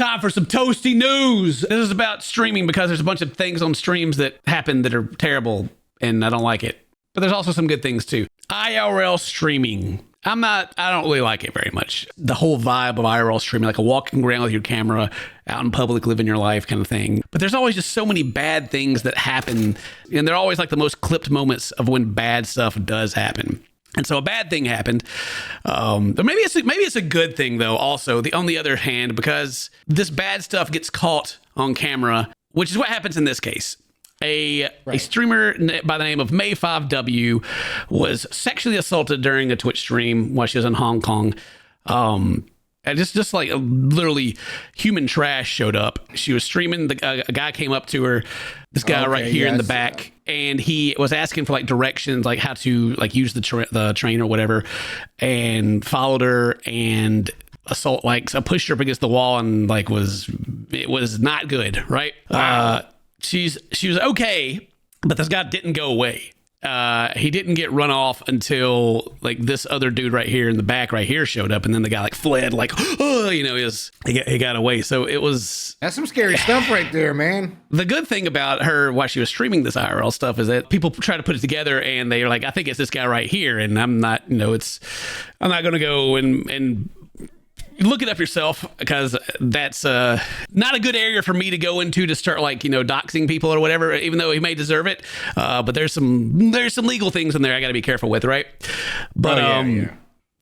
Time for some toasty news. This is about streaming because there's a bunch of things on streams that happen that are terrible and I don't like it. But there's also some good things too. IRL streaming. I don't really like it very much. The whole vibe of IRL streaming, like a walking around with your camera out in public, living your life kind of thing. But there's always just so many bad things that happen. And they're always like the most clipped moments of when bad stuff does happen. And so a bad thing happened. Maybe it's a good thing, though, also, on the other hand, because this bad stuff gets caught on camera, which is what happens in this case. A streamer by the name of May5W was sexually assaulted during a Twitch stream while she was in Hong Kong. And just like literally human trash showed up. She was streaming. A guy came up to her, this guy right here in the back, and he was asking for like directions, like how to like use the train or whatever, and followed her and pushed her up against the wall and like it was not good, right? Wow. She was okay, but this guy didn't go away. He didn't get run off until like this other dude right here in the back right here showed up, and then the guy like fled, like he got away. So that's some scary stuff right there, man. The good thing about her while she was streaming this IRL stuff is that people try to put it together, and they're like, I think it's this guy right here, and I'm not going to go and look it up yourself, because that's not a good area for me to go into to start like doxing people or whatever, even though he may deserve it, but there's some legal things in there I got to be careful with, right? But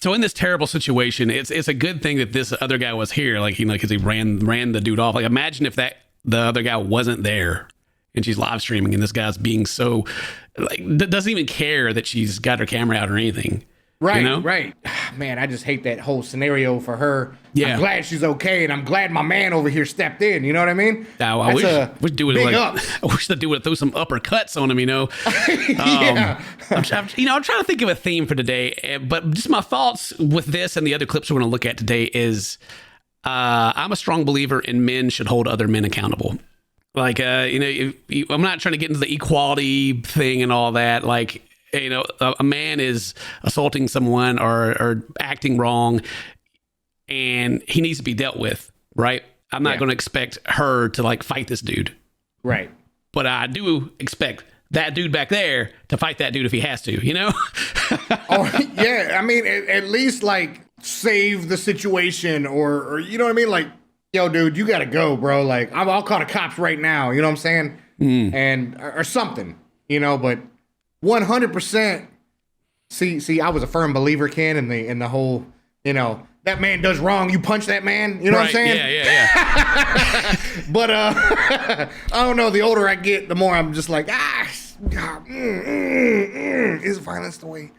so in this terrible situation, it's a good thing that this other guy was here, like because he ran the dude off. Like imagine if the other guy wasn't there and she's live streaming and this guy's being so like doesn't even care that she's got her camera out or anything. Right, right. Man, I just hate that whole scenario for her. Yeah. I'm glad she's okay, and I'm glad my man over here stepped in. You know what I mean? I wish the dude would throw some uppercuts on him, Yeah. I'm trying to think of a theme for today, but just my thoughts with this and the other clips we're going to look at today is I'm a strong believer in men should hold other men accountable. Like, I'm not trying to get into the equality thing and all that. Like, a man is assaulting someone or acting wrong, and he needs to be dealt with, right? I'm not going to expect her to like fight this dude. Right. But I do expect that dude back there to fight that dude if he has to, Oh, yeah. I mean, at least like save the situation or you know what I mean? Like, yo, dude, you got to go, bro. Like, I'll call the cops right now. You know what I'm saying? And or something, but 100%. See, I was a firm believer, Ken, in the whole, that man does wrong, you punch that man. You know what I'm saying? Yeah. But I don't know. The older I get, the more I'm just like, is violence the way?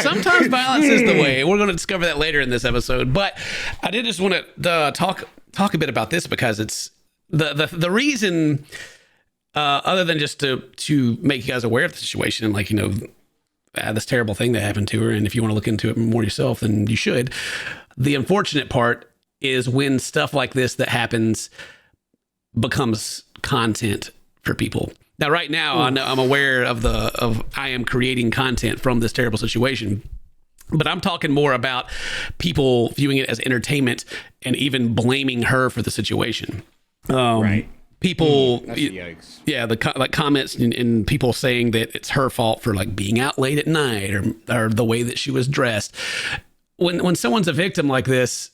Sometimes violence is the way. We're going to discover that later in this episode. But I did just want to talk a bit about this because it's the reason. Other than just to make you guys aware of the situation and like, this terrible thing that happened to her. And if you want to look into it more yourself, then you should. The unfortunate part is when stuff like this that happens becomes content for people. Now, right now, I know I'm aware of I am creating content from this terrible situation, but I'm talking more about people viewing it as entertainment and even blaming her for the situation. Right. People, yikes. Yeah, like comments and people saying that it's her fault for like being out late at night or the way that she was dressed. When someone's a victim like this,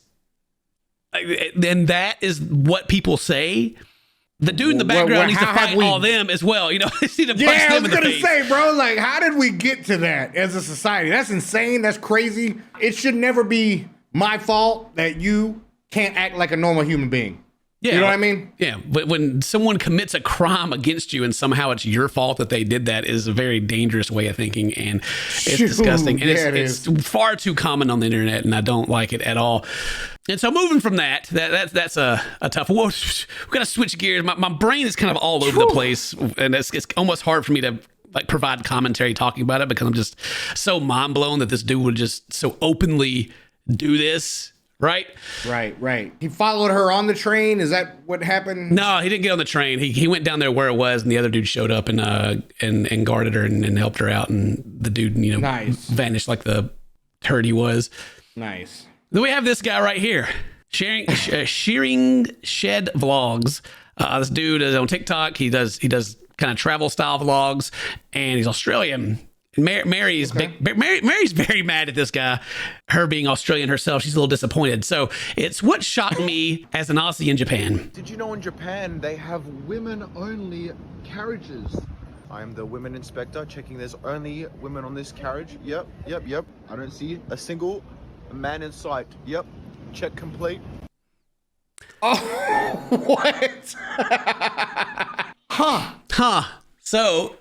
then that is what people say. The dude in the background needs to fight all them as well. He needs to punch them in the face. I was gonna say, bro, like, how did we get to that as a society? That's insane. That's crazy. It should never be my fault that you can't act like a normal human being. Yeah, you know what I mean? Yeah, but when someone commits a crime against you and somehow it's your fault that they did that is a very dangerous way of thinking, and it's disgusting. And it's far too common on the internet, and I don't like it at all. And so moving from that's a tough one. We've got to switch gears. My brain is kind of all over the place, and it's almost hard for me to like provide commentary talking about it because I'm just so mind blown that this dude would just so openly do this. Right. He followed her on the train. Is that what happened? No, he didn't get on the train. He went down there where it was, and the other dude showed up and guarded her and helped her out. And the dude, vanished like the turd he was. Nice. Then we have this guy right here. Shearing Shed Vlogs. This dude is on TikTok. He does kind of travel style vlogs, and he's Australian. Mary's very mad at this guy, her being Australian herself. She's a little disappointed. So it's what shocked me as an Aussie in Japan. Did you know in Japan they have women-only carriages? I am the women inspector, checking there's only women on this carriage. Yep. I don't see a single man in sight. Yep. Check complete. Oh, what? Huh. So,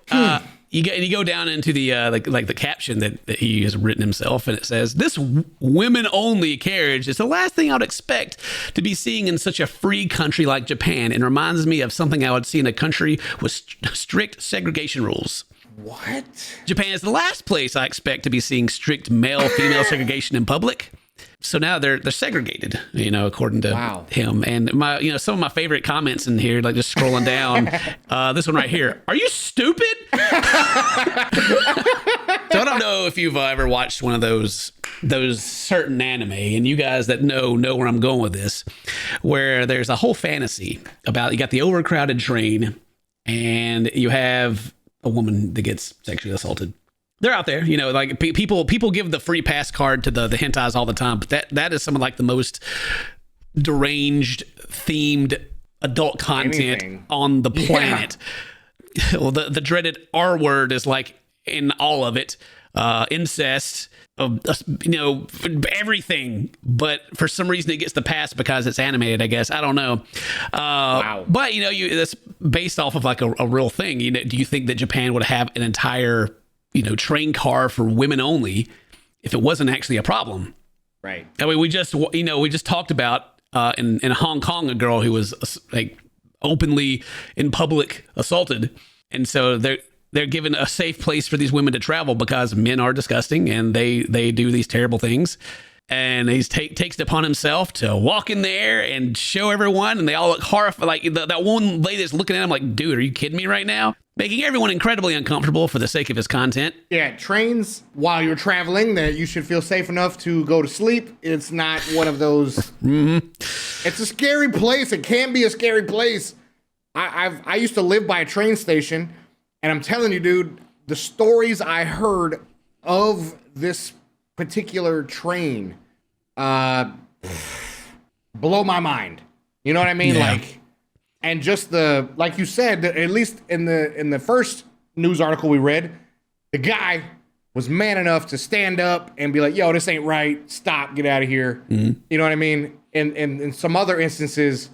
you go down into the the caption that he has written himself, and it says, "This women-only carriage is the last thing I would expect to be seeing in such a free country like Japan, and reminds me of something I would see in a country with strict segregation rules." What? Japan is the last place I expect to be seeing strict male-female segregation in public. So now they're segregated, according to him. And some of my favorite comments in here, like just scrolling down, this one right here. Are you stupid? So I don't know if you've ever watched one of those certain anime, and you guys that know where I'm going with this, where there's a whole fantasy about, you got the overcrowded train, and you have a woman that gets sexually assaulted. They're out there, like people give the free pass card to the hentais all the time, but that is some of like the most deranged themed adult content on the planet. Yeah. Well, the dreaded R word is like in all of it, incest, everything. But for some reason it gets the pass because it's animated, I guess. I don't know. But that's based off of like a real thing. Do you think that Japan would have an entire train car for women only if it wasn't actually a problem? Right. I mean, we just talked about in Hong Kong, a girl who was like openly in public assaulted. And so they're given a safe place for these women to travel because men are disgusting and they do these terrible things. And he takes it upon himself to walk in there and show everyone, and they all look horrified. Like that one lady that's looking at him like, dude, are you kidding me right now? Making everyone incredibly uncomfortable for the sake of his content. Yeah, trains, while you're traveling, that you should feel safe enough to go to sleep. It's not one of those. Mm-hmm. It's a scary place. It can be a scary place. I used to live by a train station, and I'm telling you, dude, the stories I heard of this particular train blow my mind. You know what I mean? Yeah. Like, and just like you said, at least in the first news article we read, the guy was man enough to stand up and be like, yo, this ain't right. Stop, get out of here. Mm-hmm. You know what I mean? And in some other instances,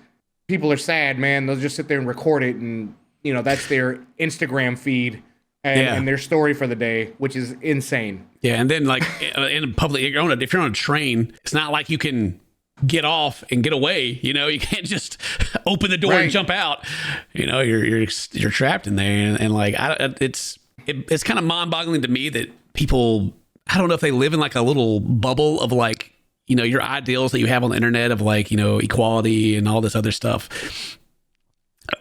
people are sad, man. They'll just sit there and record it, and that's their Instagram feed and their story for the day, which is insane. Yeah, and then like in public, if you're on a train, it's not like you can get off and get away. You can't just open the door and jump out. You're trapped in there, and like it's kind of mind-boggling to me that people, I don't know if they live in like a little bubble of like your ideals that you have on the internet of like equality and all this other stuff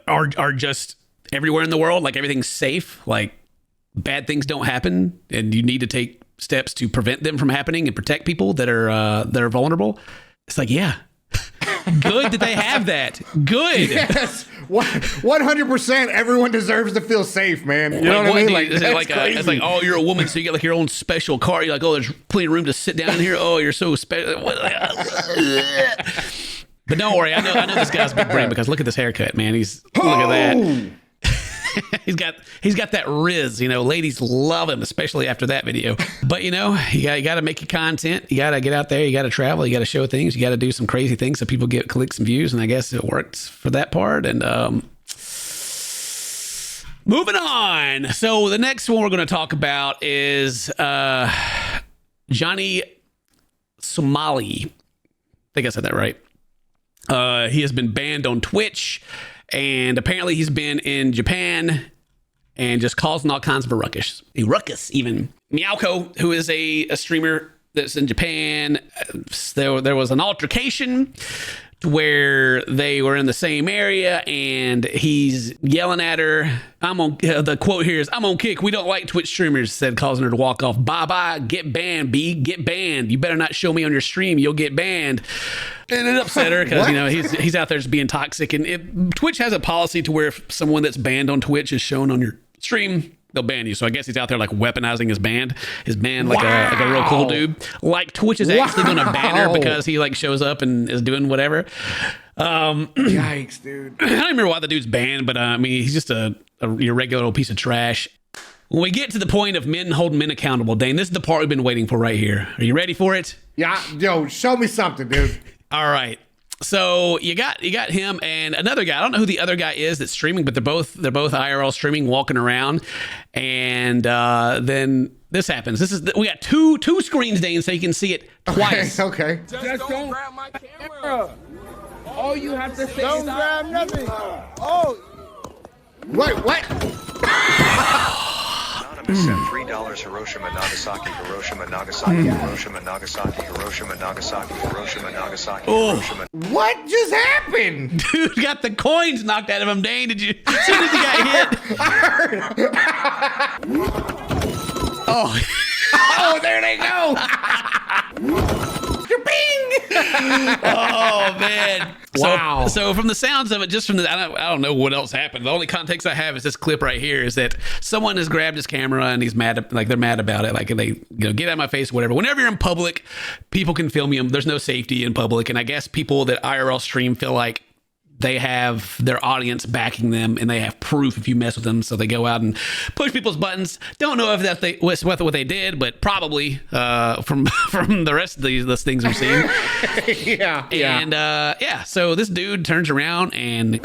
are just everywhere in the world. Like everything's safe. Like bad things don't happen, and you need to take steps to prevent them from happening and protect people that are vulnerable. It's like, yeah, good that they have that. Good. Yes, 100%. Everyone deserves to feel safe, man. You know what I mean? Like, it's like, oh, you're a woman, so you get like your own special car. You're like, oh, there's plenty of room to sit down in here. Oh, you're so special. But don't worry, I know this guy's big brain because look at this haircut, man. Look at that. he's got that riz, ladies love him, especially after that video. But you got to make your content. You got to get out there. You got to travel. You got to show things. You got to do some crazy things so people get clicks and views. And I guess it works for that part. And moving on. So the next one we're going to talk about is Johnny Somali. I think I said that right. He has been banned on Twitch. And apparently he's been in Japan and just causing all kinds of a ruckus even. Meowko, who is a streamer that's in Japan, there was an altercation to where they were in the same area and he's yelling at her. The quote here is, "I'm on kick. We don't like Twitch streamers," said, causing her to walk off. Bye-bye. Get banned, B. Get banned. You better not show me on your stream. You'll get banned. And it upset her because, he's out there just being toxic. And Twitch has a policy to where if someone that's banned on Twitch is shown on your stream, they'll ban you. So I guess he's out there like weaponizing his band like a real cool dude. Like Twitch is actually going to ban her because he like shows up and is doing whatever. Yikes, dude. I don't remember why the dude's banned, but he's just your regular old piece of trash. When we get to the point of men holding men accountable, Dane, this is the part we've been waiting for right here. Are you ready for it? Yeah, yo, show me something, dude. All right. So you got him and another guy. I don't know who the other guy is that's streaming, but they're both IRL streaming, walking around, and then this happens. We got two screens, Dane, so you can see it twice. Okay. Just don't grab my camera. All you have to say Don't is grab nothing. Oh. Wait, what? Anonymous sent $3 Hiroshima, Nagasaki, Hiroshima, Nagasaki, Hiroshima, Nagasaki, Hiroshima, Nagasaki, Hiroshima, Nagasaki, Hiroshima. What just happened? Dude got the coins knocked out of him, Dane. Did you see as he got hit? Oh, there they go. Oh man! Wow. So from the sounds of it, just from I don't know what else happened. The only context I have is this clip right here. Is that someone has grabbed his camera and he's mad, like they're mad about it, like they get out of my face, or whatever. Whenever you're in public, people can film you. There's no safety in public, and I guess people that IRL stream feel like they have their audience backing them and they have proof if you mess with them. So they go out and push people's buttons. Don't know if was what they did, but probably from the rest of these things I'm seeing. Yeah. And so this dude turns around and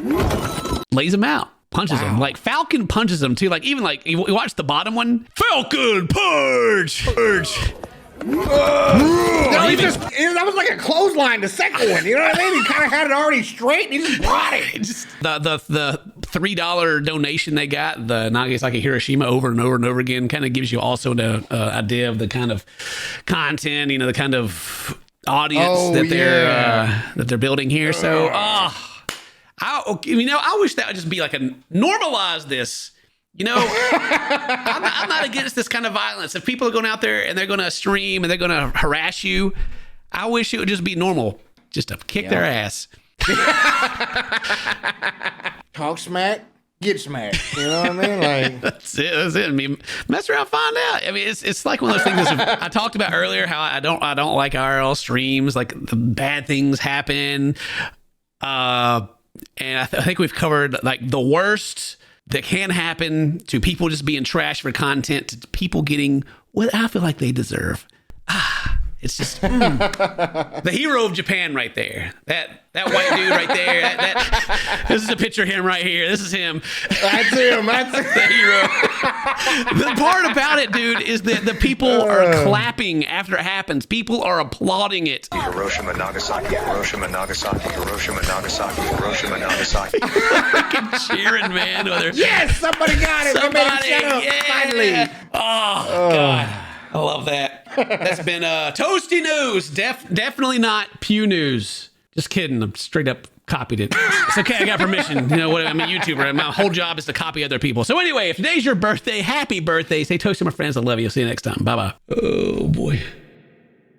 lays him out. Punches him. Like Falcon punches him too. Like even like you watch the bottom one. Falcon punch. No, that was like a clothesline, the second one. You know what I mean? He kind of had it already straight. And he just brought it. The $3 donation they got, the Nagasaki Hiroshima, over and over and over again, kind of gives you also the idea of the kind of content, the kind of audience that they're building here. So, I wish that would just be like normalize this. I'm not against this kind of violence. If people are going out there and they're going to stream and they're going to harass you, I wish it would just be normal, just to kick their ass. Talk smack, get smacked. You know what I mean? Like that's it. I mean, mess around, find out. I mean, it's like one of those things I talked about earlier. How I don't like IRL streams. Like the bad things happen, and I think we've covered like the worst that can happen to people just being trash for content, to people getting what I feel like they deserve. It's just the hero of Japan right there. That white dude right there. This is a picture of him right here. This is him. That's him. That's the hero. The part about it, dude, is that the people are clapping after it happens. People are applauding it. Hiroshima, Nagasaki, Hiroshima, Nagasaki, Hiroshima, Nagasaki, Hiroshima, Nagasaki. Freaking cheering, man. Yes, somebody got it. Somebody, Shut up. yeah. Finally. Oh, God. I love that. That's been Toasty News. Definitely not Pew News. Just kidding. I'm straight up copied it. It's okay. I got permission. I'm a YouTuber. My whole job is to copy other people. So anyway, if today's your birthday, happy birthday. Say toast to my friends. I love you. See you next time. Bye-bye. Oh, boy.